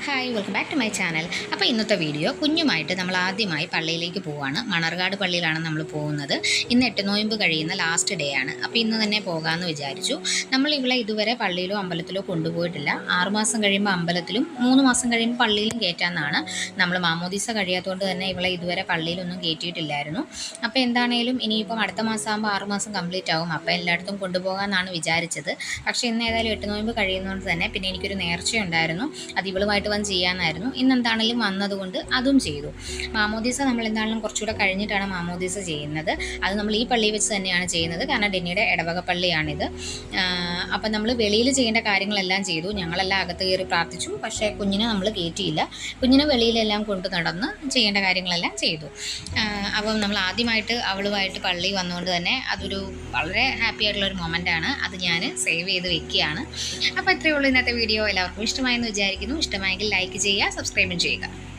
Hi welcome back to my channel. അപ്പോൾ ഇന്നത്തെ video കുഞ്ഞുമായിട്ട് നമ്മൾ ആദ്യമായി പള്ളിയിലേക്ക് പോവുകയാണ്. മണർകാട് പള്ളിയിലാണ് നമ്മൾ പോകുന്നത്. ഇന്ന് 8 നോയമ്പ് കഴിയുന്ന ലാസ്റ്റ് ഡേ ആണ്. അപ്പോൾ ഇന്ന് തന്നെ പോകാമെന്ന് വിചാരിച്ചു. നമ്മൾ ഇവളെ ഇതുവരെ പള്ളിയിലോ അമ്പലത്തിലോ കൊണ്ടുപോയിട്ടില്ല. 6 മാസം കഴിയുമ്പോൾ അമ്പലത്തിലും 3 മാസം കഴിയുമ്പോൾ പള്ളിയിലും കയറ്റാമെന്നാണ്. നമ്മൾ മാമോദീസ കഴിയാത്തതുകൊണ്ട് തന്നെ ഇവളെ ഇതുവരെ പള്ളിയിലൊന്നും കയറ്റിയിട്ടില്ലായിരുന്നു. അപ്പോൾ എന്താണേലും ഇനിയിപ്പം അടുത്ത മാസം ആകുമ്പോൾ 6 മാസം കംപ്ലീറ്റ് ആകും. അപ്പോൾ എല്ലായിടത്തും കൊണ്ടുപോകാമെന്നാണ് വിചാരിച്ചത്. പക്ഷേ ഇന്ന് ഏതായാലും 8 നോയമ്പ് കഴിയുന്നതുകൊണ്ട് തന്നെ പിന്നെ എനിക്കൊരു നേർച്ചയുണ്ടായിരുന്നു. അത് ഇവളുമായിട്ട് വന്ന് ചെയ്യാനായിരുന്നു. ഇന്നെന്താണെങ്കിലും വന്നതുകൊണ്ട് അതും ചെയ്തു. മാമോദീസ നമ്മൾ എന്താണെങ്കിലും കുറച്ചുകൂടെ കഴിഞ്ഞിട്ടാണ് മാമോദീസ ചെയ്യുന്നത്. അത് നമ്മൾ ഈ പള്ളിയിൽ വെച്ച് തന്നെയാണ് ചെയ്യുന്നത്. കാരണം ഡെന്നിയുടെ ഇടവക പള്ളിയാണിത്. അപ്പം നമ്മൾ വെളിയിൽ ചെയ്യേണ്ട കാര്യങ്ങളെല്ലാം ചെയ്തു. ഞങ്ങളെല്ലാം അകത്ത് കയറി പ്രാർത്ഥിച്ചു. പക്ഷേ കുഞ്ഞിനെ നമ്മൾ കയറ്റിയില്ല. കുഞ്ഞിനെ വെളിയിലെല്ലാം കൊണ്ട് നടന്ന് ചെയ്യേണ്ട കാര്യങ്ങളെല്ലാം ചെയ്തു. അപ്പം നമ്മൾ ആദ്യമായിട്ട് അവളുമായിട്ട് പള്ളി വന്നുകൊണ്ട് തന്നെ അതൊരു വളരെ ഹാപ്പി ആയിട്ടുള്ളൊരു മൊമെൻ്റാണ്. അത് ഞാൻ സേവ് ചെയ്ത് വെക്കുകയാണ്. അപ്പോൾ ഇത്രയേ ഉള്ളൂ ഇന്നത്തെ വീഡിയോ. എല്ലാവർക്കും ഇഷ്ടമായെന്ന് വിചാരിക്കുന്നു. ഇഷ്ടമായെങ്കിൽ ലൈക്ക് ചെയ്യുക, സബ്സ്ക്രൈബും ചെയ്യുക.